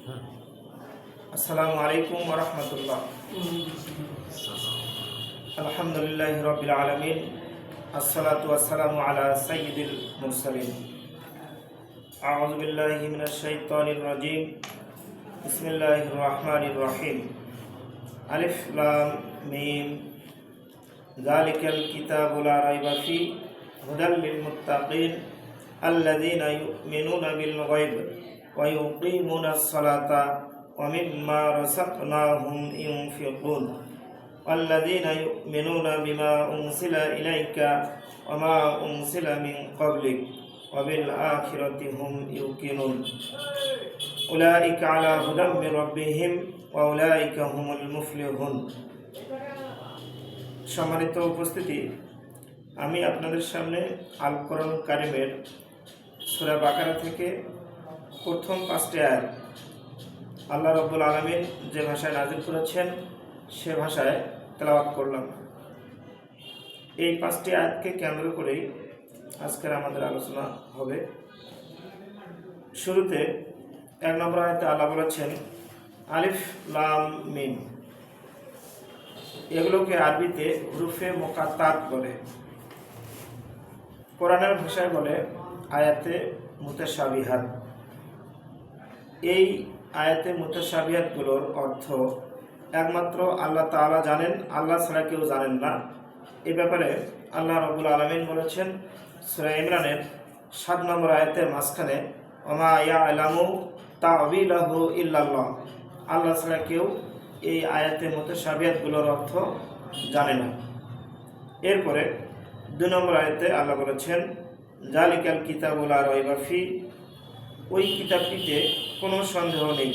আসসালামু আলাইকুম ওয়া রাহমাতুল্লাহ। আলহামদুলিল্লাহি রাব্বিল আলামিন, আসসালাতু ওয়াসসালামু আলা সাইয়্যিদিল মুরসালিন। আউযু বিল্লাহি মিনাশ শাইতানির রাজীম। বিসমিল্লাহির রাহমানির রাহিম। আলিফ লাম মিম। যালিকাল কিতাবু লা রাইবা ফীহি হুদাল লিল মুত্তাকিন আল্লাযীনা ইউমিনুনা বিল গায়ব ওয়া ইউকিমুনাস সালাতা ওয়া মিম্মা রাযাকনাহুম ইউনফিকুন والذين يؤمنون بما أنزل إليك وما أنزل من قبلك وبالآخرة هم يوقنون أولئك على هدى من ربهم وأولئك هم المفلحون। সম্মানিত উপস্থিতি, আমি আপনাদের সামনে আল কোরআন কারিমের সূরা বাকারা থেকে প্রথম 5টি আয়াত আল্লাহ রাব্বুল আলামিন যে ভাষায় নাযিল করেছেন সে ভাষায় তেলাওয়াত করলাম। এই 5টি আয়াতকে কেন্দ্র করেই আজকের আমাদের আলোচনা হবে। শুরুতে 1 নম্বর আয়াতে আল্লাহ বলেছেন আলিফ লাম মিম। এগুলোকে আরবিতে হুরুফে মুকাত্তাত বলে, কোরআনের ভাষায় বলে আয়াতে মুতাশাবিহাত। এই আয়াতে মুতাশাবিহাতগুলোর অর্থ একমাত্র আল্লাহ তাআলা জানেন, আল্লাহ ছাড়া কেউ জানেন না। এই ব্যাপারে আল্লাহ রাব্বুল আলামিন বলেছেন সূরা ইমরানের 7 নম্বর আয়াতের মাঝখানে, ওমা ইয়ালামু তা'ওয়িলাহু ইল্লাল্লাহ। আল্লাহ ছাড়া কেউ এই আয়াতে মুতাশাবিহাতগুলোর অর্থ জানে না। এরপরে 2 নম্বর আয়াতে আল্লাহ বলেছেন যালিকাল কিতাবু লা রাইবা ফীহি। ওই কিতাবটিতে কোনো সন্দেহ নেই।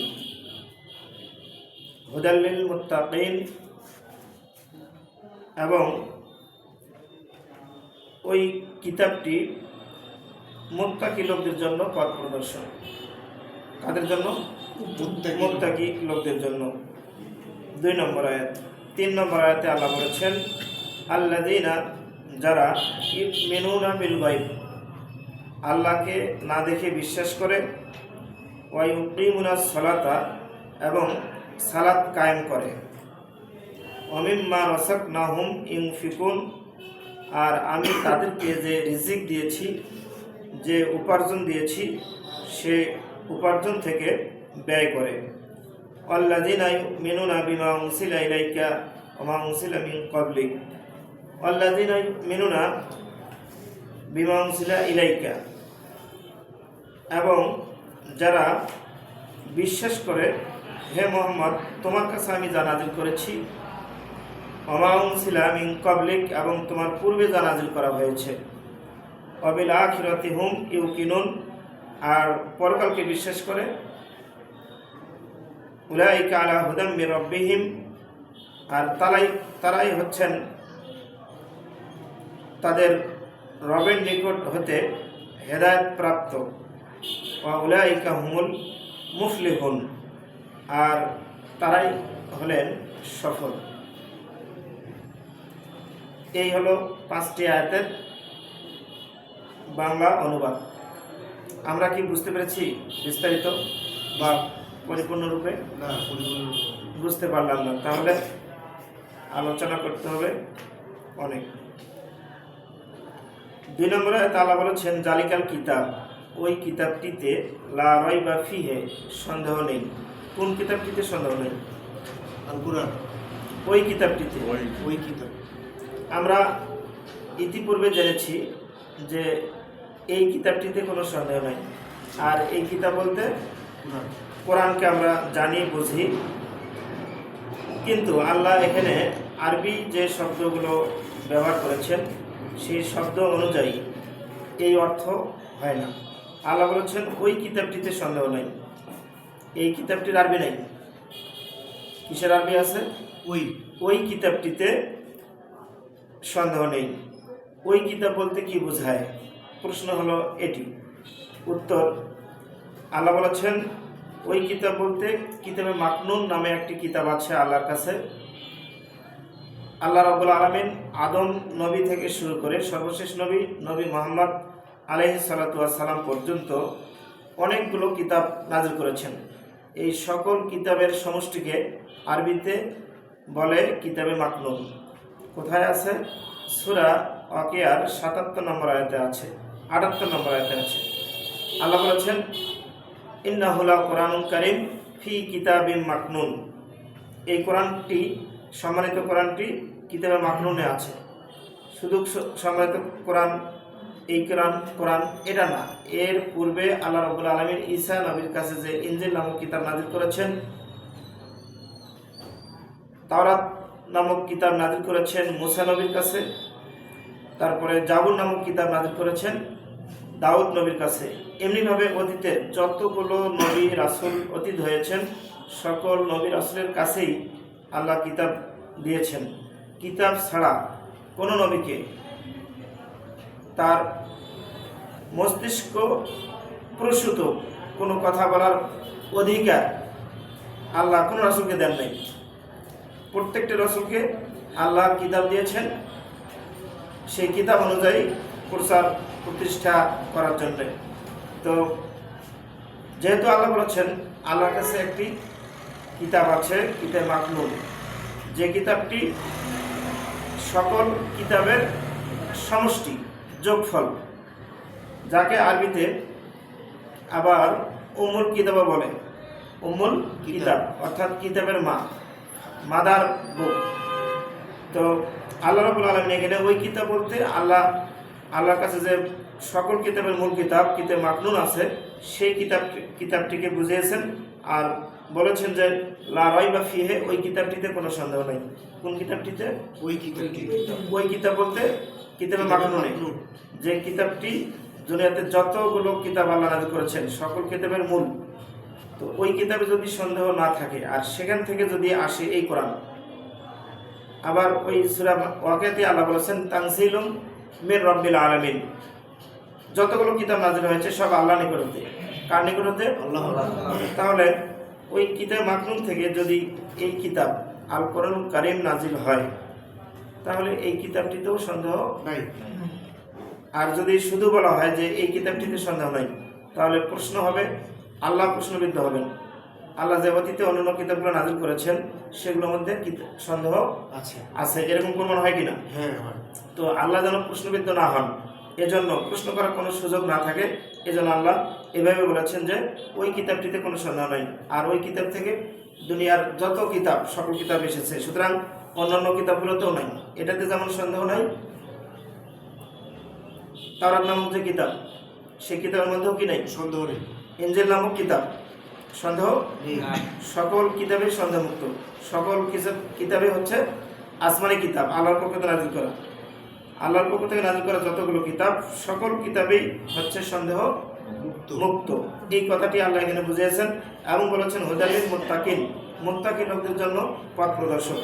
হুদাল লিল মুত্তাকিন, এবং ওই কিতাবটি মুত্তাকি লোকদের জন্য পথ প্রদর্শন। কাদের জন্য? মুত্তাকি লোকদের জন্য। 2 নম্বর আয়াত। 3 নম্বর আয়াতে আল্লাহ বলেছেন আল্লাযীনা, যারা ইউমিনুনা বিল গায়ব, আল্লাহকে না দেখে বিশ্বাস করে, ওয়া ইউকিমুনাস সালাতা, এবং সালাত কায়েম করে, ওয়া মিম্মা রাযাকনাহুম ইউনফিকুন, আর আমি তাদেরকে যে রিজিক দিয়েছি, যে উপার্জন দিয়েছি, সে উপার্জন থেকে ব্যয় করে। আল্লাযীনা ইউমিনুনা বিমা উনজিলা ইলাইকা ওয়া মা উনজিলা মিন ক্বাবলিক। আল্লাযীনা ইউমিনুনা বিমা উনজিলা ইলাইকা, এবং যারা বিশ্বাস করে, হে মুহাম্মদ, তোমার কাছে আমি যা নাযিল করেছি, ওয়া মা উনজিলা মিন ক্বাবলিক, এবং তোমার পূর্বে যা নাযিল করা হয়েছে, ওয়া বিল আখিরাতি হুম ইউকিনুন, আর পরকালকে বিশ্বাস করে। উলাইকা আলা হুদাম মির রাব্বিহিম, আর তারাই হচ্ছেন তাদের রবের নিকট হতে হেদায়েত প্রাপ্ত। ওয়া উলাইকা হুমুল মুফলিহুন, আর তারাই হলেন সফল। এই হলো 5টি আয়াতের বাংলা অনুবাদ। আমরা কি বুঝতে পেরেছি বিস্তারিত বা পরিপূর্ণরূপে? না, বুঝতে পারলাম না, তাহলে আলোচনা করতে হবে অনেক। 2 নম্বরে আল্লাহ বলেছেন জালিকাল কিতাব, ওই কিতাবটিতে লা রাইবা ফীহি, সন্দেহ নেই। কোন কিতাবটিতে সন্দেহ নেই? আল কুরআন। ওই কিতাবটিতে। ওই কিতাব আমরা ইতিপূর্বে জেনেছি যে এই কিতাবটিতে কোনো সন্দেহ নেই। আর এই কিতাব বলতে কোরআনকে আমরা জানি, বুঝি, কিন্তু আল্লাহ এখানে আরবি যে শব্দগুলো ব্যবহার করেছেন সেই শব্দ অনুযায়ী এই অর্থ হয় না। আল্লাহ বলেছেন ওই কিতাবটিতে সন্দেহ নেই। এই কিতাবটির আরবি নেই। কিসের আরবি আছে? ওই কিতাবটিতে সন্দেহ নেই। ওই কিতাব বলতে কি বোঝায়? প্রশ্ন হলো এটি। উত্তর, আল্লাহ বলেছেন ওই কিতাব বলতে কিতাবে মাকনুন নামে একটি কিতাব আছে আল্লাহর কাছে। আল্লাহ রাব্বুল আলামিন আদম নবী থেকে শুরু করে সর্বশেষ নবী মুহাম্মদ আলাইহিস সালাতু ওয়াস সালাম পর্যন্ত অনেকগুলো কিতাব নাযিল করেছেন। এই সকল কিতাবের সমষ্টিকে আরবিতে বলে কিতাবে মাকনুন। কোথায় আছে? সূরা ওয়াকিয়ার ৭৭ নম্বর আয়াতে আছে, ৭৮ নম্বর আয়াতে আছে। আল্লাহ বলেছেন, ইন্নাহু লাকুরআনুন কারীম ফি কিতাবিম মাকনুন। এই কোরআনটি, সম্মানিত কোরআনটি কিতাবে মাকনুনে আছে। শুধু সম্মানিত কোরআন, এই কোরআন এটা না, এর পূর্বে আল্লাহ রাব্বুল আলামিন ঈসা নবীর কাছে যে ইনজিল নামক কিতাব নাযিল করেছেন, তাওরাত নামক কিতাব নাযিল করেছেন মুসা নবীর কাছে, তারপরে জাবুর নামক কিতাব নাযিল করেছেন দাউদ নবীর কাছে। এমনিভাবে অতীতের যতগুলো নবী রাসূল অতীত হয়েছেন, সকল নবী রাসূলের কাছেই আল্লাহ কিতাব দিয়েছেন। কিতাব ছাড়া কোনো নবীকে তার মস্তিষ্ক প্রসূত কোনো কথা বলার অধিকার আল্লাহ কোনো রাসূলকে দেন নাই। প্রত্যেকটা রাসূলকে আল্লাহ কিতাব দিয়েছেন, সেই কিতাব অনুযায়ী প্রচার প্রতিষ্ঠা করার জন্য। তো যেহেতু আল্লাহ বলেছেন আল্লাহর কাছে একটি কিতাব আছে, কিতাব মাকনুন, যে কিতাবটি সকল কিতাবের সমষ্টি, যোগফল, যাকে আরবিতে আবার উম্মুল কিতাব বলে। উম্মুল কিতাব অর্থাৎ কিতাবের মা, মাদার বুক। তো আল্লাহ রাব্বুল আলামিন এখানে ওই কিতাব বলতে আল্লাহর কাছে যে সকল কিতাবের মূল কিতাব, কিতাব মাকনুন আছে, সেই কিতাবটিকে বুঝিয়েছেন আর বলেছেন যে লা রাইবা ফিহে, ওই কিতাবটিতে কোনো সন্দেহ নাই। কোন কিতাবটিতে? ওই কিতাবটি। ওই কিতাব বলতে কিতাবে মাকনুনে, যে কিতাবটি দুনিয়াতে যতগুলো কিতাব আল্লাহ নাযিল করেছেন সকল কিতাবের মূল। তো ওই কিতাবে যদি সন্দেহ না থাকে আর সেখান থেকে যদি আসে এই কোরআন। আবার ওই সূরা ওয়াকিয়াতে আল্লাহ বলেছেন তানজিলুম মির রাব্বিল আলামিন। যতগুলো কিতাব নাযিল হয়েছে সব আল্লাহর নিকট হতে। কার নিকট হতে? আল্লাহ। তাহলে ওই কিতাব মাকনুন থেকে যদি এই কিতাব আল কোরআনুল কারীম নাযিল হয়, তাহলে এই কিতাবটিতেও সন্দেহ নাই। আর যদি শুধু বলা হয় যে এই কিতাবটিতে সন্দেহ নাই, তাহলে প্রশ্ন হবে, আল্লাহ প্রশ্নবিদ্ধ হবেন। আল্লাহ যে অতীতে অন্যান্য কিতাবগুলো নাযিল করেছেন সেগুলোর মধ্যে সন্দেহ আছে, এরকম প্রমাণ হয় কিনা? হ্যাঁ হয়। তো আল্লাহ যেন প্রশ্নবিদ্ধ না হন, এজন্য প্রশ্ন করার কোনো সুযোগ না থাকে, এজন্য আল্লাহ এভাবে বলেছেন যে ওই কিতাবটিতে কোনো সন্দেহ নাই। আর ওই কিতাব থেকে দুনিয়ার যত কিতাব, সকল কিতাব এসেছে, সুতরাং অন্যান্য কিতাবগুলোতেও নাই। এটাতে যেমন সন্দেহ নাই, তাওরাত নামক যে কিতাব, সেই কিতাবের মধ্যেও কি নাই? সন্দেহ নেই। ইনজিল নামক কিতাব, সন্দেহ নেই। সকল কিতাবে সন্দেহমুক্ত। সকল কিতাবে হচ্ছে আসমানি কিতাব, আল্লাহর পক্ষ থেকে নাযিল করা। আল্লাহর পক্ষ থেকে নাযিল করা যতগুলো কিতাব, সকল কিতাবেই হচ্ছে সন্দেহ মুক্ত। এই কথাটি আল্লাহ এখানে বুঝিয়েছেন এবং বলেছেন হুদাল লিল মুত্তাকিন, মুত্তাকি লোকদের জন্য পথ প্রদর্শক।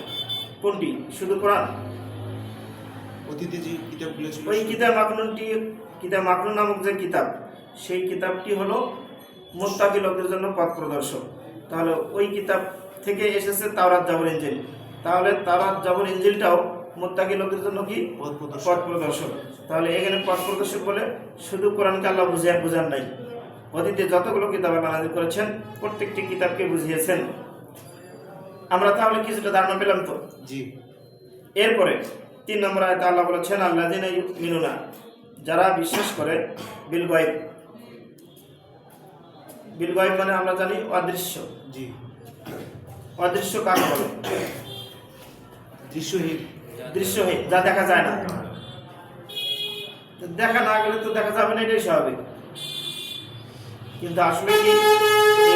কোনটি? শুধু কোরআন? অতীতে যে কিতাবগুলো ছিল, ওই কিতাব মাকনুন নামক যে কিতাব, সেই কিতাবটি হলো মুত্তাকি লোকদের জন্য পথ প্রদর্শক। তাহলে ওই কিতাব থেকে এসেছে তাওরাত, জাবর, ইনজিল। তাহলে তাওরাত, জাবর, ইনজিলটাও মুত্তাকি লোকদের জন্য কি? পথ প্রদর্শক। তাহলে এখানে পথ প্রদর্শক বলে শুধু কোরআনকে আল্লাহ বুঝান নাই, অতীতে যতগুলো কিতাব আল্লাহ নাযিল করেছেন প্রত্যেকটি কিতাবকে বুঝিয়েছেন। আমরা তাহলে কিছুটা ধারণা পেলাম তো? জি। এরপরে ৩ নম্বর আয়াতে আল্লাহ বলেছেন আল্লাযিনা ইউমিনুনা, যারা বিশ্বাস করে বিল গায়ব। বিল গায়ব মানে আমরা জানি অদৃশ্য। জি। অদৃশ্য কাকে বলে? দৃশ্যহীন। দৃশ্যহীন, যা দেখা যায় না। তো দেখা না গেলে তো দেখা যাবে না, এটাই স্বাভাবিক। কিন্তু আসলে কি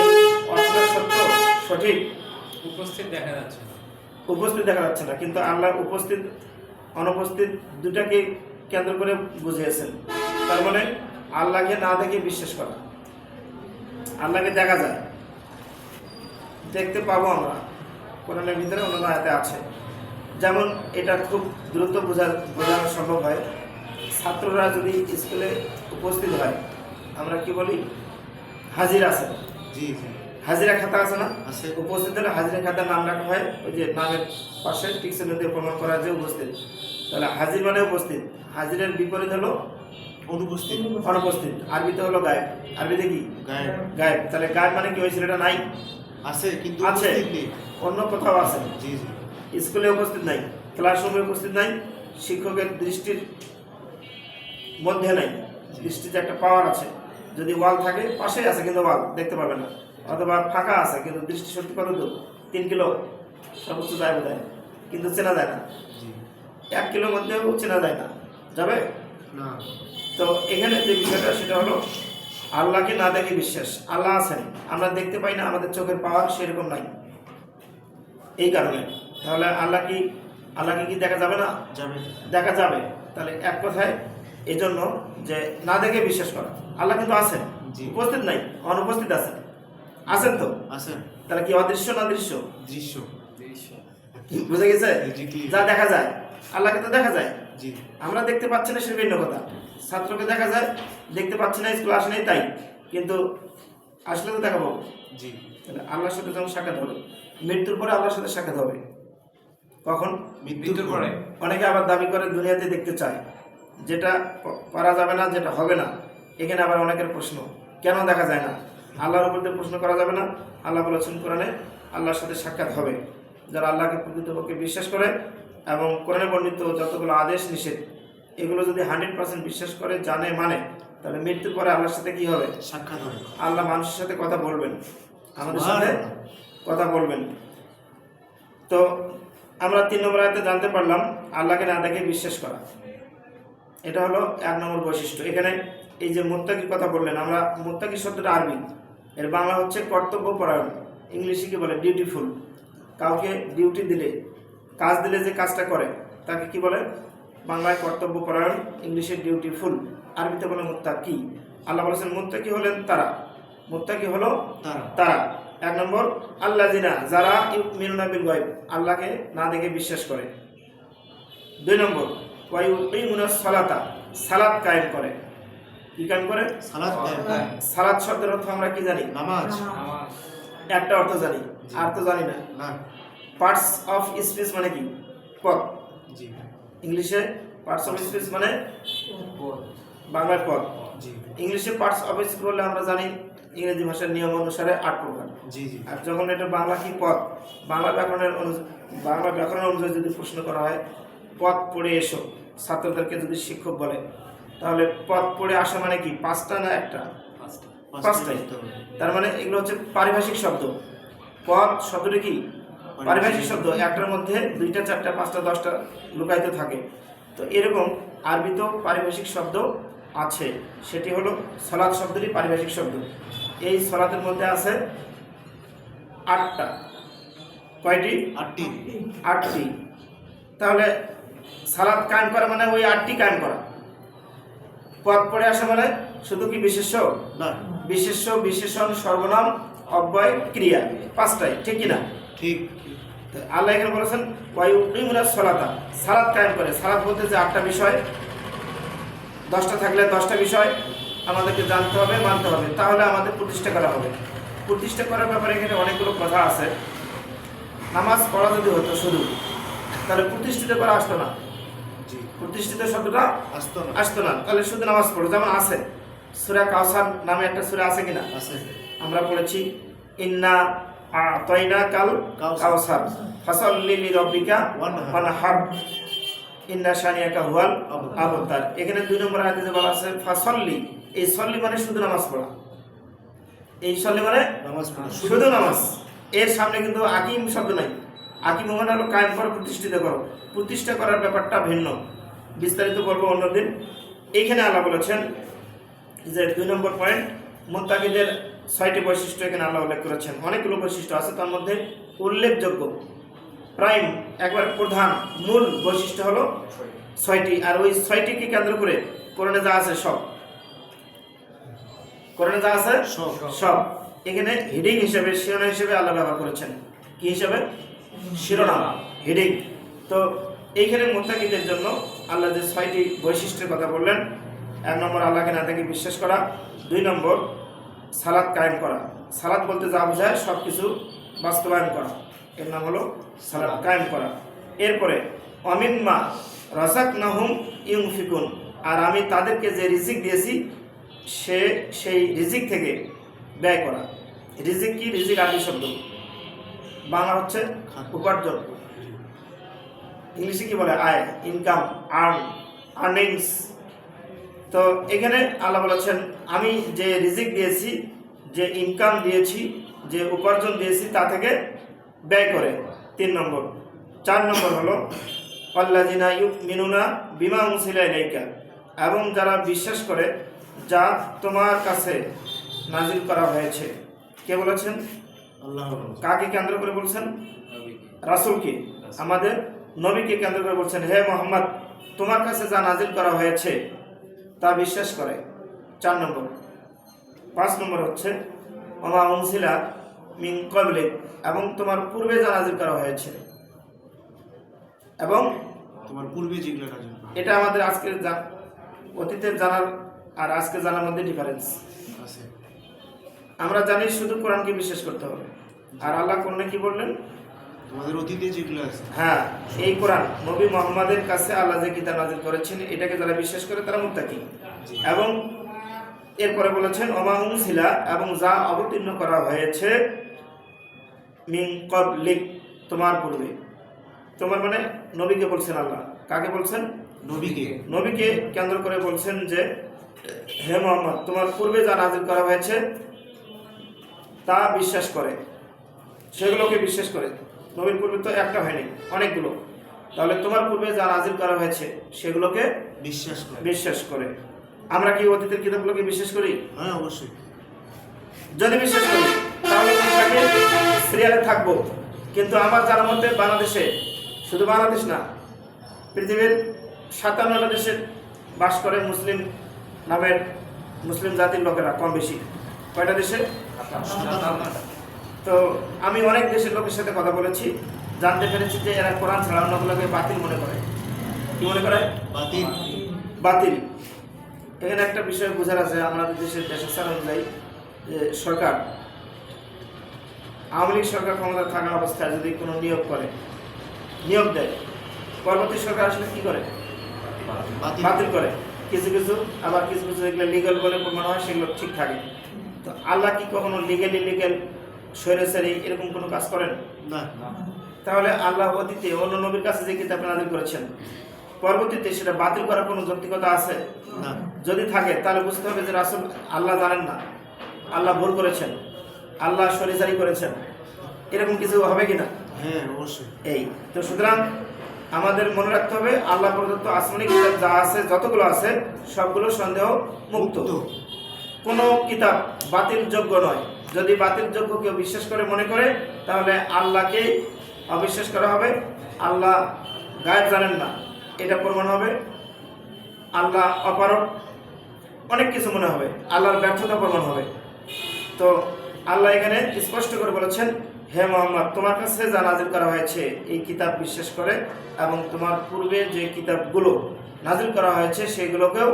এই অর্থটা সত্য, সঠিক? উপস্থিত দেখা যাচ্ছে না। উপস্থিত দেখা যাচ্ছে না, কিন্তু আল্লাহ উপস্থিত অনুপস্থিত দুটাকে কেন্দ্র করে বুঝিয়েছেন। তার মানে আল্লাহকে না দেখে বিশ্বাস করা। আল্লাহকে দেখা যায়, দেখতে পাবো আমরা, কোরআনের ভিতরে অন্য আয়াতে আছে। যেমন এটা খুব দ্রুত বোঝানো সম্ভব হয়। ছাত্ররা যদি স্কুলে উপস্থিত হয়, আমরা কি বলি? হাজির আছে। জি। হাজিরা খাতা আছে না? আছে। উপস্থিত হলে হাজিরা খাতার নাম রাখা হয়, ওই যে নামের পাশে টিক চিহ্ন দিয়ে প্রমাণ করা যে উপস্থিত। তাহলে হাজির মানে উপস্থিত। হাজিরের বিপরীত হলো অনুপস্থিত। অনুপস্থিত। আরবিতে হলো গায়েব। আরবিতে কি? গায়েব। গায়েব। তাহলে গায়েব মানে কি? ওই ছেলেটা নাই। আছে কিন্তু আছে। উপস্থিত নেই। অন্য কোথাও আছে, জি জি স্কুলে উপস্থিত নাই, ক্লাসরুমে উপস্থিত নাই, শিক্ষকের দৃষ্টির মধ্যে নাই। দৃষ্টিতে একটা পাওয়ার আছে, যদি ওয়াল থাকে পাশেই আছে কিন্তু ওয়াল দেখতে পাবে না, অথবা ফাঁকা আছে কিন্তু দৃষ্টি শক্তি কত দূর, 3 কিলো সর্বোচ্চ যায় বোধ হয়, কিন্তু চেনা যায় না। জি 1 কিলোর মধ্যেও চেনা যায় না, যাবে। না তো এখানে যে বিষয়টা সেটা হলো আল্লাহকে না দেখে বিশ্বাস। আল্লাহ আছেন, আমরা দেখতে পাই না, আমাদের চোখের পাওয়ার সেরকম নাই, এই কারণে। তাহলে আল্লাহকে কি দেখা যাবে না? যাবে দেখা যাবে। তাহলে এক কথায় এই জন্য যে না দেখে বিশ্বাস করা। আল্লাহ কিন্তু আছেন, জি। উপস্থিত নাই, অনুপস্থিত আছেন। আছেন তো, আছে তাহলে কি অদৃশ্য না দৃশ্য? দৃশ্য বুঝে গেছে? জি, clear। যা দেখা যায়, আল্লাহকে তো দেখা যায়, জি আমরা দেখতে পাচ্ছি না, সে ভিন্ন কথা। ছাত্রকে দেখা যায়, দেখতে পাচ্ছি না, স্কুল আসে নাই তাই, কিন্তু আসলে তো দেখাবো। জি তাহলে আল্লাহর সাথে যখন সাক্ষাৎ হবে, মৃত্যুর পরে আল্লাহর সাথে সাক্ষাৎ হবে কখন? মৃত্যুর পরে। অনেকে আবার দাবি করে দুনিয়াতে দেখতে চায়, যেটা পারা যাবে না, যেটা হবে না। এখানে আবার অনেকের প্রশ্ন, কেন দেখা যায় না? আল্লাহর উপর দিয়ে প্রশ্ন করা যাবে না। আল্লাহ বলেছেন কোরআনে, আল্লাহর সাথে সাক্ষাৎ হবে যারা আল্লাহকে প্রকৃতপক্ষে বিশ্বাস করে এবং কোরআনে বর্ণিত যতগুলো আদেশ নিষেধ এগুলো যদি 100% বিশ্বাস করে, জানে, মানে, তাহলে মৃত্যুর পরে আল্লাহর সাথে কি হবে? সাক্ষাৎ হবে। আল্লাহ মানুষের সাথে কথা বলবেন, আমাদের সাথে কথা বলবেন। তো আমরা 3 নম্বর আয়াতে জানতে পারলাম আল্লাহকে না দেখে বিশ্বাস করা, এটা হলো 1 নম্বর বৈশিষ্ট্য। এখানে এই যে মুত্তাকির কথা বললেন, আমরা মুত্তাকি শব্দটা আরবি, এর বাংলা হচ্ছে কর্তব্যপরায়ণ, ইংলিশে কি বলে? ডিউটিফুল। কাউকে ডিউটি দিলে, কাজ দিলে যে কাজটা করে তাকে কি বলে? বাংলায় কর্তব্যপরায়ণ, ইংলিশে ডিউটিফুল, আরবিতে বলে মুত্তাকি। আল্লাহ বলেছেন মুত্তাকি হলেন তারা। মুত্তাকি হলো তারা তারা। 1 নম্বর আল্লাযিনা, যারা ইউমিনুনা বিল গায়ব, আল্লাহকে না দেখে বিশ্বাস করে। 2 নম্বর ওয়া ইউকিমুনাস সালাতা, সালাত কায়েম করে। কি কায়েম করে? সালাত দেয়। সালাত শব্দের অর্থ আমরা কি জানি? নামাজ নামাজ। একটা অর্থ জানি, আর তো জানি না। না পার্টস অফ স্পিচ মানে কি? পদ। জি ইংলিশে পার্টস অফ স্পিচ মানে পদ। বাংলায় পদ। জি ইংলিশে পার্টস অফ স্পিচ বললে আমরা জানি ইংরেজি ভাষার নিয়ম অনুসারে 8 প্রকার। জি জি আর যখন এটা বাংলা কি পদ, বাংলা ব্যাকরণ অনুযায়ী যদি প্রশ্ন করা হয়, পদ পড়ে এসো, ছাত্রদেরকে যদি শিক্ষক বলে, তাহলে পদ পড়ে আসা মানে কি? 5টা না 1টা? পাঁচটা। পাঁচটাই। তার মানে এগুলো হচ্ছে পারিভাষিক শব্দ। পদ শব্দটি কি? পারিভাষিক শব্দ। একটার মধ্যে 2টা 4টা 5টা 10টা লুকায়িত থাকে। তো এরকম আরবিতেও পারিভাষিক শব্দ আছে, সেটি হলো সালাত শব্দটি পারিভাষিক শব্দ। এই সালাতের মধ্যে আছে 8টা। কয়টি? 8টি 8টি। তাহলে সালাত কায়েম করা মানে ওই 8টি কায়েম করা। পদ পড়ে আসা মানে শুধু কি বিশেষ্য? না বিশেষ্য, বিশেষণ, সর্বনাম, অব্যয়, ক্রিয়া, 5টাই, ঠিক কি না? ঠিক তো আল্লাহ এখানে বলেছেন ওয়া ইউকিমুনাস সালাতা, সালাত কায়েম করে। সালাত বলতে যে 8টা বিষয়, 10টা থাকলে 10টা বিষয় আমাদেরকে জানতে হবে, মানতে হবে, তাহলে আমাদের প্রতিষ্ঠা করা হবে। প্রতিষ্ঠা করার ব্যাপারে এখানে অনেকগুলো কথা আছে। নামাজ পড়া যদি হতো শুধু, তাহলে প্রতিষ্ঠিত করা আসতো না। জি প্রতিষ্ঠিত শব্দটা আসতো না আসতো না, তাহলে শুধু নামাজ পড়ো। যেমন আছে সূরা কাউসার নামে একটা সূরা আছে কিনা? আছে আমরা পড়েছি ইন্না আ'তাইনাকাল কাউসার ফাসাল্লি লিরাব্বিকা ওয়ানহার ইন্না শানিয়াকা হুয়াল আবতার। এখানে 2 নম্বর হাদিসে বলা আছে ফাসাল্লি। এই সল্লি মানে শুধু নামাজ পড়া, এই সল্লি মানে নামাজ পড়া শুধু নামাজ। এর সামনে কিন্তু আকিম শব্দ নাই। আকিম মানে হলো কায়েম করো, প্রতিষ্ঠিত করো। প্রতিষ্ঠা করার ব্যাপারটা ভিন্ন, বিস্তারিত বলবো অন্যদিন। এইখানে আল্লাহ বলেছেন যে 2 নম্বর পয়েন্ট, মুত্তাকিদের 6টি বৈশিষ্ট্য এখানে আল্লাহ উল্লেখ করেছেন। অনেকগুলো বৈশিষ্ট্য আছে, তার মধ্যে উল্লেখযোগ্য প্রাইম একবার প্রধান মূল বৈশিষ্ট্য হলো 6টি। আর ওই 6টিকে কেন্দ্র করে কোরআনে যা আছে সব, কোরআনে যা আছে সব সব এখানে হেডিং হিসেবে, শিরোনাম হিসেবে আল্লাহ ব্যবহার করেছেন। কি হিসেবে? শিরোনাম, হেডিং। তো এইখানে মুত্তাকিদের জন্য আল্লাহ যে 6টি বৈশিষ্ট্যের কথা বললেন, 1 নম্বর আল্লাহকে না দেখে বিশ্বাস করা, 2 নম্বর সালাত কায়েম করা। সালাত বলতে যা বোঝায় সব কিছু বাস্তবায়ন করা, এর নাম হলো সালাত কায়েম করা। এরপরে অমিম্মা রাযাকনাহুম ইউনফিকুন, আর আমি তাদেরকে যে রিজিক দিয়েছি সেই রিজিক থেকে ব্যয় করা। রিজিক কি? রিজিক আরবি শব্দ, বাংলা হচ্ছে উপার্জন। ইংলিশে কি বলে? আয়, ইনকাম, আর্নিংস। তো এখানে আল্লাহ বলেছেন আমি যে রিজিক দিয়েছি, যে ইনকাম দিয়েছি, যে উপার্জন দিয়েছি তা থেকে ব্যয় করে। 3 নম্বর। 4 নম্বর হলো আল্লাযিনা ইউমিনুনা বিমা উনজিলা ইলাইকা, এবং যারা বিশ্বাস করে যা তোমার কাছে নাজিল করা হয়েছে। কে বলেছেন? আল্লাহ কাকে কেন্দ্র করে বলছেন? রাসূলকে, আমাদের নবীকে কেন্দ্র করে বলছেন, হে মুহাম্মদ তোমার কাছে যা নাজিল করা হয়েছে তা বিশ্বাস করে। 4 নম্বর। 5 নম্বর হচ্ছে ওমা উনজিলা মিন ক্বাবলিক, এবং তোমার পূর্বে যা নাজিল করা হয়েছে। এবং তোমার পূর্বে যেগুলো নাজিল করা এটা আমাদের আজকের অতীতের জানার আর আজকে জানার মধ্যে ডিফারেন্স আছে। আমরা জানি শুধু কোরআনকে বিশ্বাস করতে হবে। আর আল্লাহ কোরআনে কি বললেন? তোমাদের অতীতে যেগুলো আছে হ্যাঁ, এই কোরআন নবী মুহাম্মাদের কাছে আল্লাহ যে কিতাব নাযিল করেছেন এটাকে যারা বিশ্বাস করে তারা মুত্তাকি। এবং এরপরে বলেছেন ওমা উনজিলা, এবং যা অবতীর্ণ করা হয়েছে মিন ক্বাবলিক, তোমার পূর্বে। তোমার মানে নবীকে বলছেন আল্লাহ। কাকে বলছেন? নবীকে। নবীকে কেন্দ্র করে বলছেন যে হে মুহাম্মদ তোমার পূর্বে যা নাযিল করা হয়েছে তা বিশ্বাস করে, সেগুলোকে বিশ্বাস করে। নবীর পূর্বে তো একটা হয়নি, অনেকগুলো। তাহলে তোমার পূর্বে যা নাযিল করা হয়েছে সেগুলোকে বিশ্বাস করে। বিশ্বাস করে। আমরা কি অতীতের কিতাবগুলোকে বিশ্বাস করি? হ্যাঁ, অবশ্যই। যদি বিশ্বাস করি তাহলে তাকে সিরিয়ালে থাকবো। কিন্তু আমার জানার মধ্যে বাংলাদেশে, শুধু বাংলাদেশ না, পৃথিবীর 57টা দেশে বাস করে মুসলিম নামের মুসলিম জাতির লোকেরা, কম বেশি। কয়টা দেশে? তো আমি অনেক দেশের লোকের সাথে কথা বলেছি, জানতে পেরেছি যে এরা কোরআন ছাড়া অন্যগুলোকে বাতিল মনে করে। কি মনে করে? বাতিল। বাতিল। এখানে একটা বিষয় বোঝার আছে, আমাদের দেশের দেশাচার অনুযায়ী যে সরকার, আওয়ামী লীগ সরকার ক্ষমতা থাকা অবস্থায় যদি কোনো নিয়োগ দেয়, পরবর্তী সরকার আসলে কি করে? বাতিল করে। কিছু কিছু, আবার কিছু কিছু যেগুলো লিগাল বলে প্রমাণ হয় সেগুলো ঠিক থাকে। তো আল্লাহ কি কখনো লিগেল স্বৈরাচারী এরকম কোনো কাজ করেন না। তাহলে আল্লাহ অতীতে অন্য নবীর কাছে যে কিতাব নাযিল করেছেন পরবর্তীতে সেটা বাতিল করার কোনো যৌক্তিকতা আছে? না। যদি থাকে তাহলে বুঝতে হবে যে রাসূল আল্লাহ জানেন না, আল্লাহ ভুল করেছেন, আল্লাহ স্বৈরাচারী করেছেন, এরকম কিছু হবে কিনা? হ্যাঁ, অবশ্যই। এই তো সুতরাং আমাদের মনে রাখতে হবে আল্লাহ প্রদত্ত আসমানি কিতাব যা আছে, যতগুলো আছে সবগুলো সন্দেহ মুক্ত। কোনো কিতাব বাতিলযোগ্য নয়। যদি বাতিলযোগ্য কেউ বিশ্বাস করে মনে করে তাহলে আল্লাহকে অবিশ্বাস করা হবে। আল্লাহ গায়েব জানেন না এটা প্রমাণ হবে। আল্লাহ অপারক, অনেক কিছু মনে হবে। আল্লাহর ব্যর্থতা প্রমাণ হবে। তো আল্লাহ এখানে স্পষ্ট করে বলেছেন হে মুহাম্মদ তোমার কাছে যা নাযিল করা হয়েছে এই কিতাব বিশ্বাস করে, এবং তোমার পূর্বে যে কিতাবগুলো নাযিল করা হয়েছে সেগুলোকেও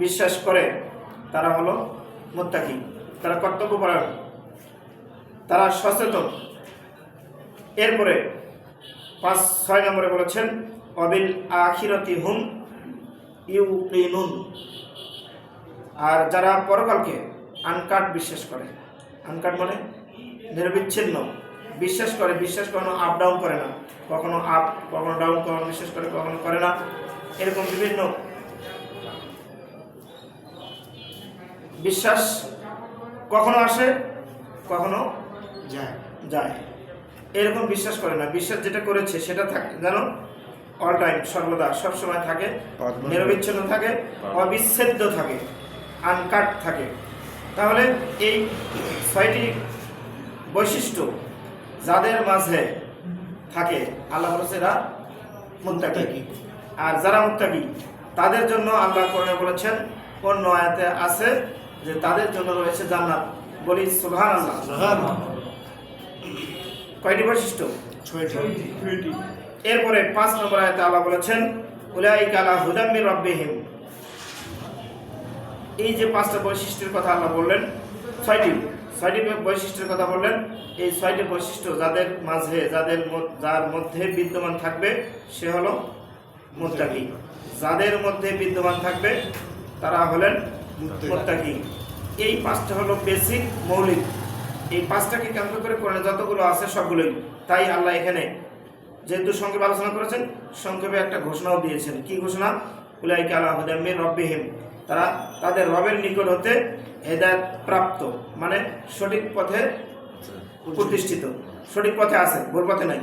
বিশ্বাস করে। তারা হলো মুত্তাকি, তারা কর্তব্যপরায়ণ, তারা সচেতন। এরপরে 5-6 নম্বরে বলেছেন অবিল আখিরাতি হুম ইউকিনুন, আর যারা পরকালকে আনকাট বিশ্বাস করে। আনকাট মানে নিরবিচ্ছিন্ন বিশ্বাস করে। বিশ্বাস কখনো আপ ডাউন করে না, কখনো আপ কখনো ডাউন, কখনো বিশ্বাস করে কখনো করে না, এরকম বিভিন্ন বিশ্বাস কখনো আসে কখনো যায়, এরকম বিশ্বাস করে না। বিশ্বাস যেটা করেছে সেটা থাকে জানো অল টাইম, সর্বদা সবসময় থাকে, নিরবিচ্ছিন্ন থাকে, অবিচ্ছেদ্য থাকে, আনকাট থাকে। তাহলে এই 6টি বৈশিষ্ট্য যাদের মাঝে থাকে আল্লাহ বলেছে এরা মুত্তাকি। আর যারা মুত্তাকি তাদের জন্য আল্লাহ কোরআনে বলেছেন, অন্য আয়াতে আছে যে তাদের জন্য রয়েছে জান্নাত। বলি সুবহানাল্লাহ। কয়টি বৈশিষ্ট্য? 6টি। এরপরে 5 নম্বর আয়াতে আল্লাহ বলেছেন উলাইকা আলা হুদাম মির রাব্বিহিম। এই যে 5টা বৈশিষ্ট্যের কথা আল্লাহ বললেন, 6টি বৈশিষ্ট্যের কথা বললেন, এই 6টি বৈশিষ্ট্য যাদের মাঝে যার মধ্যে বিদ্যমান থাকবে সে হলো মুত্তাকি। যাদের মধ্যে বিদ্যমান থাকবে তারা হলেন মুত্তাকি। এই 5টা হলো বেসিক, মৌলিক এই পাঁচটাকে কেন্দ্র করে কোরআনে যতগুলো আছে সবগুলোই। তাই আল্লাহ এখানে যেহেতু সংক্ষেপে আলোচনা করেছেন, সংক্ষেপে একটা ঘোষণাও দিয়েছেন। কি ঘোষণা? উলাইকা আলা হুদাম মির রাব্বিহিম, তারা তাদের রবের নিকট হতে হেদায়েত প্রাপ্ত, মানে সঠিক পথে প্রতিষ্ঠিত, সঠিক পথে আছে, ভুল পথে নাই।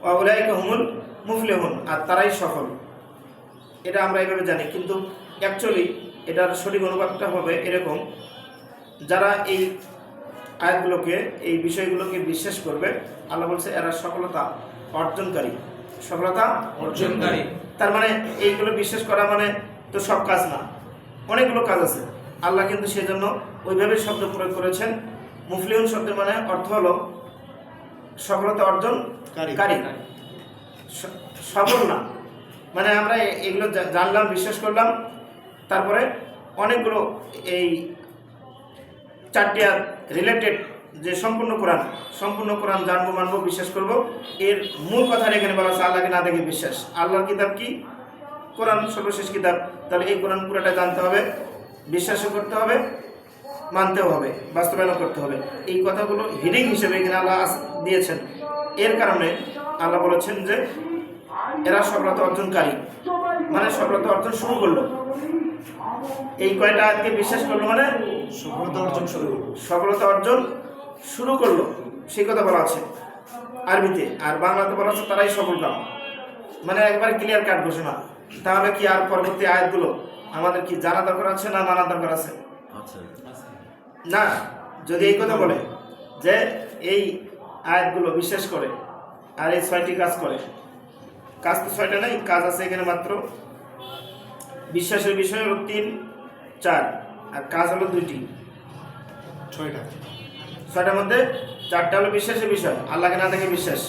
ওয়া উলাইকা হুমুল মুফলিহুন, আর তারাই সফল। এটা আমরা এইভাবে জানি, কিন্তু অ্যাকচুয়ালি এটার সঠিক অনুবাদটা হবে এরকম: যারা এই আয়াতগুলোকে, এই বিষয়গুলোকে বিশ্বাস করবে, আল্লাহ বলছে এরা সফলতা অর্জনকারী, সফলতা অর্জনকারী। তার মানে এইগুলো বিশ্বাস করা মানে তো সব কাজ না, অনেকগুলো কাজ আছে। আল্লাহ কিন্তু সেজন্য ওইভাবে শব্দ প্রয়োগ করেছেন। মুফলিহুন শব্দের মানে অর্থ হলো সফলতা অর্জনকারী, সফল না। মানে আমরা এগুলো জানলাম, বিশ্বাস করলাম, তারপরে অনেকগুলো এই চারটি রিলেটেড যে সম্পূর্ণ কোরআন জানবো, মানবো, বিশ্বাস করব। এর মূল কথা এখানে বলা আছে আল্লাহকে না দেখে বিশ্বাস। আল্লাহর কিতাব কি? কোরআন, সর্বশেষ কিতাব। তাহলে এই কোরআন পুরোটা জানতে হবে, বিশ্বাসও করতে হবে, মানতেও হবে, বাস্তবায়ন করতে হবে। এই কথাগুলো হিডিং হিসেবে এখানে আল্লাহ দিয়েছেন। এর কারণে আল্লাহ বলেছেন যে এরা সফলতা অর্জনকারী, মানে সফলতা অর্জন শুরু করলো। এই কয়টা আয়াতকে বিশ্বাস করলো মানে সফলতা অর্জন শুরু করব। সফলতা অর্জন শুরু করলো, সেই কথা বলা আছে আরবিতে। আর বাংলাতে বলা আছে তারাই সফল কাম, মানে একবার ক্লিয়ার কাট ঘোষণা। তাহলে কি আর পরবর্তী আয়াতগুলো আমাদের কি জানা দরকার আছে না মানা দরকার আছে? না, যদি এই কথা বলে যে এই আয়াতগুলো বিশ্বাস করে আর এই 6টি কাজ করে, কাজ তো 6টা নাই, কাজ আছে এখানে মাত্র। বিশ্বাসের বিষয় হলো 3, 4, আর কাজ হলো 2টি। 6টার মধ্যে 4টা হলো বিশ্বাসের বিষয়, আল্লাহকে না দেখে বিশ্বাস।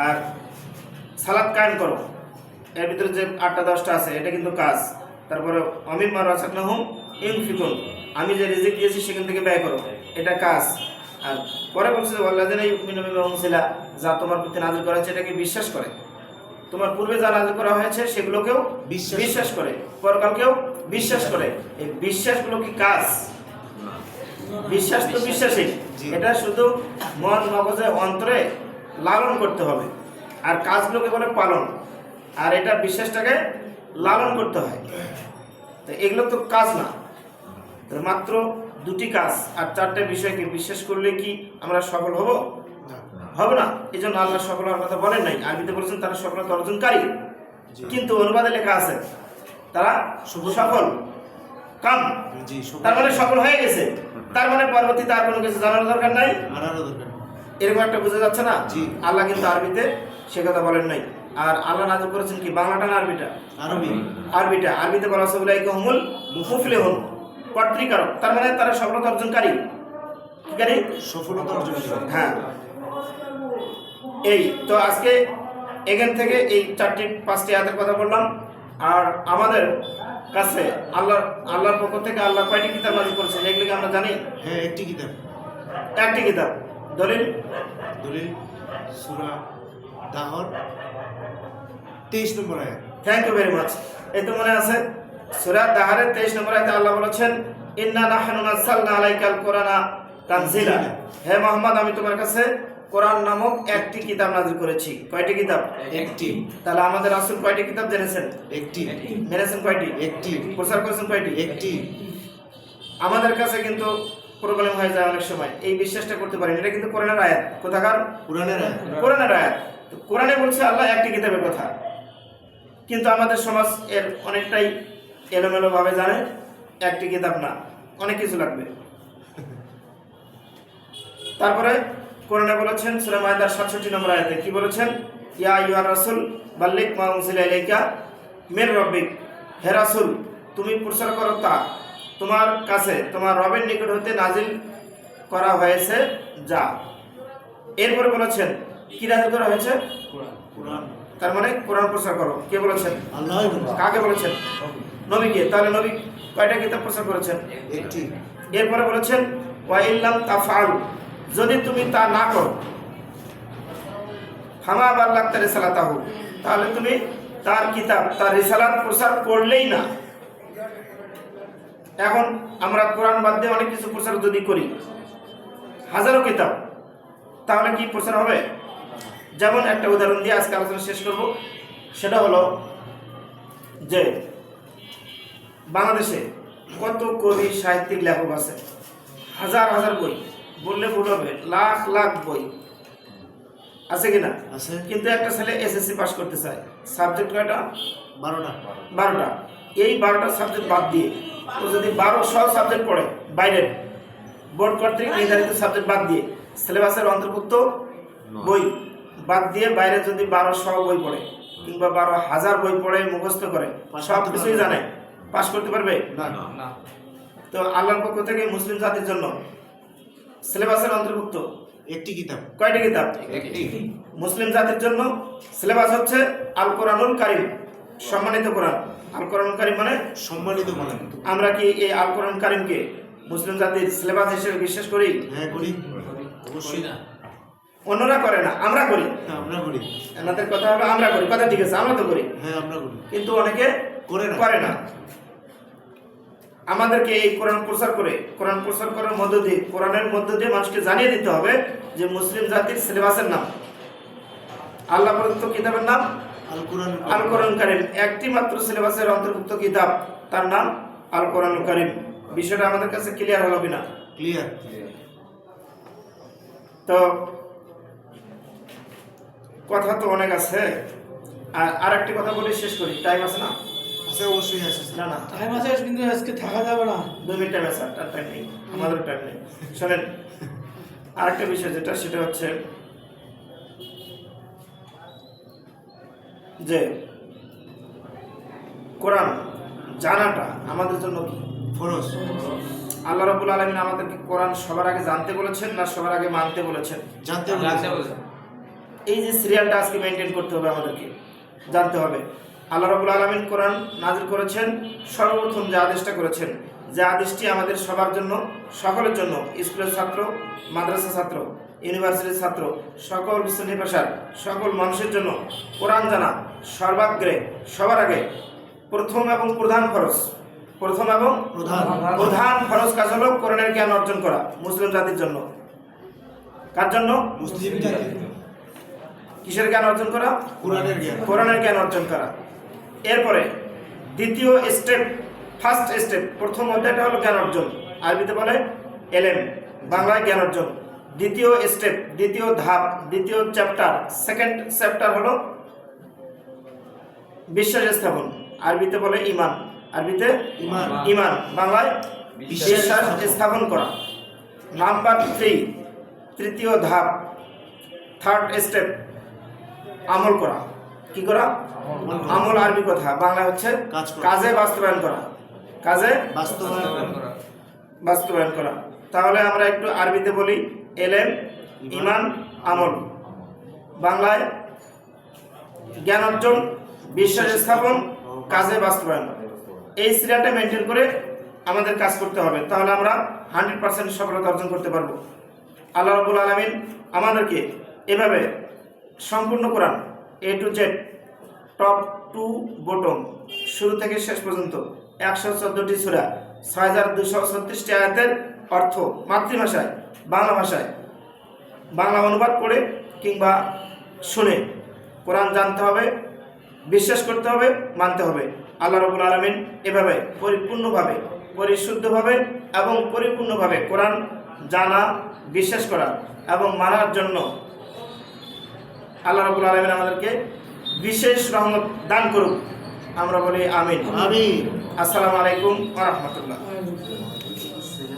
আর সালাত কায়েম করো, এর ভিতরে যে 8টা 10টা আছে এটা কিন্তু কাজ। তারপরে অমিম্মা রাযাকনাহুম ইউনফিকুন, আমি যে রিজিক দিয়েছি সেখান থেকে ব্যয় করো, এটা কাজ। আর পরে বলছে যে ওয়াল্লাযিনা ইউমিনুনা বিমা উনজিলা, যা তোমার প্রতি নাযিল করা হয়েছে এটাকে বিশ্বাস করে, তোমার পূর্বে যা নাযিল করা হয়েছে সেগুলোকেও বিশ্বাস করে, পরকালকেও বিশ্বাস করে। এই বিশ্বাসগুলো কি কাজ? বিশ্বাস তো বিশ্বাসই, এটা শুধু মন মগজে অন্তরে লালন করতে হবে। আর কাজগুলোকে বলে পালন, আর এটা বিশ্বাসটাকে লালন করতে হয়। তো এগুলো তো কাজ না, মাত্র 2টি কাজ আর 4টে বিষয়কে বিশ্বাস করলে কি আমরা সফল হব? হবে না। এই জন্য আল্লাহ সফল হওয়ার কথা বলেন নাই, আরবিতে বলেছেন তারা সফলতা অর্জনকারী, কিন্তু অনুবাদে লেখা আছে তারা সফল কাম। তার মানে সফল হয়ে গেছে, তার মানে পরবর্তীতে আর কোনো কিছু জানার দরকার নাই, এরকম একটা বোঝা যাচ্ছে না? আল্লাহ কিন্তু আরবিতে সে কথা বলেন নাই। আর আল্লাহ নাযিল করেছেন কি বাংলাটা না আরবিটা? আরবিটা। আরবিতে বলা আছে উলাইকা হুমুল মুফলিহুন, কর্তৃকারক, তার মানে তারা সফলতা অর্জনকারী। কি সফলতা অর্জনকারী? হ্যাঁ। এই তো আজকে এখান থেকে এই 4-5টি আয়াতের কথা বললাম। আর আমাদের কাছে আল্লাহর পক্ষ থেকে আল্লাহ কয়টি কিতাব নাযিল করেছেন এগুলোকে আমরা জানি? হ্যাঁ, একটি কিতাব। দলিল সূরা দাহর 23 নম্বর আয়াত। Thank you very much. এই তো মনে আছে সূরা দাহরের 23 নম্বর আয়াতে আল্লাহ বলেছেন ইন্না নাহনু নাযালনা আলাইকাল কুরআনা তানজিলা, হে মুহাম্মদ আমি তোমার কাছে কোরআন নামক একটি কিতাব নাযিল করেছি। কয়টি কিতাব? একটি। তাহলে আমাদের রাসূল কয়টি কিতাব জেনেছেন? একটি। মেনেছেন কয়টি? একটি। প্রচার করেছেন কয়টি? একটি। আমাদের কাছে কিন্তু প্রবলেম হয়ে যায় অনেক সময়, এই বিশ্বাসটা করতে পারি না। এটা কিন্তু কোরআনের আয়াত। কোথাকার? কোরআনের আয়াত। তো কোরআনে বলছে আল্লাহ একটি কিতাবের কথা, কিন্তু আমাদের সমাজ এর অনেকটাই এলোমেলো ভাবে জানে একটি কিতাব না, অনেক কিছু লাগবে। তারপরে কোরআনে বলেছেন সূরা মাইদার 67 নম্বর আয়াতে কি বলেছেন? ইয়া আইয়ুহার রাসূল বাল্লিগ মা উনজিলা ইলাইকা মির রাব্বিক, হে রাসূল তুমি প্রচার করো তা তোমার কাছে তোমার রবের নিকট হতে নাজিল করা হয়েছে যা। এরপরে বলেছেন কি নাজিল করা হয়েছে? কোরআন। তার মানে কোরআন প্রচার করো। কে বলেছেন? আল্লাহ। কাকে বলেছেন? নবীকে। তাহলে নবী কয়টা কিতাব প্রচার করেছেন? একটি। এরপরে বলেছেন ওয়া ইল্লাম তাফআলু, যদি তুমি তা না করো, ফামা বাল্লাগতা রিসালাতাহু, তাহলে তুমি তার কিতাব তার রিসালাত প্রচার করলেই না। এখন আমরা কোরআন বাদ দিয়ে অনেক কিছু প্রচার যদি করি, হাজারো কিতাব, তাহলে কি প্রচার হবে? যেমন একটা উদাহরণ দিয়ে আজকে আলোচনা শেষ করব, সেটা হলো যে বাংলাদেশে কত কবি সাহিত্যিক লেখক আছে, হাজার হাজার বই, বললে ভুল হবে, লাখ লাখ বই আছে কিনা? আছে কিন্তু একটা ছেলে এসএসসি পাস করতে চায়, সাবজেক্ট কয়টা? 12টা 12টা। এই 12টা সাবজেক্ট বাদ দিয়ে ও যদি 1200 সাবজেক্ট পড়ে, বাইরের বোর্ড কর্তৃক নির্ধারিত সাবজেক্ট বাদ দিয়ে, সিলেবাসের অন্তর্ভুক্ত বই বাদ দিয়ে বাইরে যদি 1200 বই পড়ে কিংবা 12,000 বই পড়ে, মুখস্থ করে, সব কিছুই জানে, পাস করতে পারবে? না না। তো আল্লাহর পক্ষ থেকে মুসলিম জাতির জন্য সিলেবাসের অন্তর্ভুক্ত একটি কিতাব কয়টি কিতাব? একটি। মুসলিম জাতির জন্য সিলেবাস হচ্ছে আল কোরআনুল কারীম, সম্মানিত কোরআন। আল কোরআনুল কারীম মানে সম্মানিত বলেন। আমরা কি এই আল কোরআন কারীমকে মুসলিম জাতির সিলেবাস হিসেবে বিশ্বাস করি? হ্যাঁ করি, অবশ্যই না। অন্যরা করে না, আমরা করি। হ্যাঁ আমরা করি, এনাদের কথা হলো আমরা করি, কথা ঠিক আছে, আমরা তো করি, হ্যাঁ আমরা করি, কিন্তু অনেকে করে না। আমাদেরকে এই কোরআন প্রচার করার মধ্য দিয়ে, কোরআনের মধ্য দিয়ে মানুষকে জানিয়ে দিতে হবে যে মুসলিম জাতির সিলেবাসের নাম, আল্লাহ প্রদত্ত কিতাবের নাম আল কোরআন আল কোরআন কারীম। একটি মাত্র সিলেবাসের অন্তর্ভুক্ত কিতাব, তার নাম আল কোরআন কারীম। বিষয়টা আমাদের কাছে ক্লিয়ার হলো কিনা? ক্লিয়ার। তো কথা তো অনেক আছে, আর একটি কথা বলে শেষ করি, টাইম আছে না? আছে, অবশ্যই আছে। না না, টাইম আছে কিন্তু আজকে থাকা যাবে না। 2 মিনিট টাইম আছে, তার টাইম নেই, আমাদের টাইম নেই। শোনেন, আরেকটা বিষয় যেটা, সেটা হচ্ছে যে কোরআন জানাটা আমাদের জন্য কি ফরজ। আল্লাহ রাব্বুল আলামিন আমাদেরকে কোরআন সবার আগে জানতে বলেছেন না সবার আগে মানতে বলেছেন? জানতে লাগছে হবে। বলছে। এই যে সিরিয়ালটা আজকে মেনটেন করতে হবে, আমাদেরকে জানতে হবে। আল্লাহ রাব্বুল আলামিন কোরআন নাযিল করেছেন, সর্বপ্রথম যে আদেশটা করেছেন, যে আদেশটি আমাদের সবার জন্য, সকলের জন্য, স্কুলের ছাত্র, মাদ্রাসা ছাত্র, ইউনিভার্সিটির ছাত্র, সকল শ্রেণী পেশার সকল মানুষের জন্য কোরআন জানা সর্বাগ্রে, সবার আগে প্রথম এবং প্রধান ফরজ, প্রধান ফরজ কাজ হলো কোরআনের জ্ঞান অর্জন করা মুসলিম জাতির জন্য। কার জন্য? মুসলিম জাতি কিসের জ্ঞান অর্জন করা? কোরআনের জ্ঞান। কোরআনের জ্ঞান অর্জন করা। এরপরে দ্বিতীয় স্টেপ, ফার্স্ট স্টেপ, প্রথম অধ্যায়টা হলো জ্ঞান অর্জন, আরবিতে বলে এলেম, বাংলায় জ্ঞান অর্জন। দ্বিতীয় স্টেপ, দ্বিতীয় ধাপ, দ্বিতীয় চ্যাপ্টার, সেকেন্ড চ্যাপ্টার হলো বিশ্বাস স্থাপন, আরবিতে বলে ঈমান, আরবিতে ঈমান। ঈমান, বাংলায় বিশ্বাস স্থাপন করা। নাম্বার 3, তৃতীয় ধাপ, থার্ড স্টেপ, আমল করা। কি করা? আমল আরবি কথা, বাংলা হচ্ছে কাজ করা। কাজে বাস্তবায়ন করা, কাজে বাস্তবায়ন করা। বাস্তবায়ন করা। তাহলে আমরা একটু আরবিতে বলি এলেম, ঈমান, আমল, বাংলায় জ্ঞান অর্জন, বিশ্বাস স্থাপন, কাজে বাস্তবায়ন। এই সিরিয়ালটা মেনটেন করে আমাদের কাজ করতে হবে, তাহলে আমরা 100% সফলতা অর্জন করতে পারবো। আল্লাহ রাব্বুল আলামিন আমাদেরকে এভাবে সম্পূর্ণ কোরআন A to Z, top to bottom, শুরু থেকে শেষ পর্যন্ত 114টি সূরা, 6236টি আয়াতের অর্থ মাতৃভাষায়, বাংলা ভাষায়, বাংলা অনুবাদ করে কিংবা শুনে কোরআন জানতে হবে, বিশ্বাস করতে হবে, মানতে হবে। আল্লাহ রাব্বুল আলামিন এভাবে পরিপূর্ণভাবে, পরিশুদ্ধভাবে এবং পরিপূর্ণভাবে কোরআন জানা, বিশ্বাস করা এবং মানার জন্য আল্লাহ রাব্বুল আলামিন আমাদেরকে বিশেষ রহমত দান করুক। আমরা বলি আমিন। আমিন। আসসালামু আলাইকুম ওয়া রাহমাতুল্লাহ। আর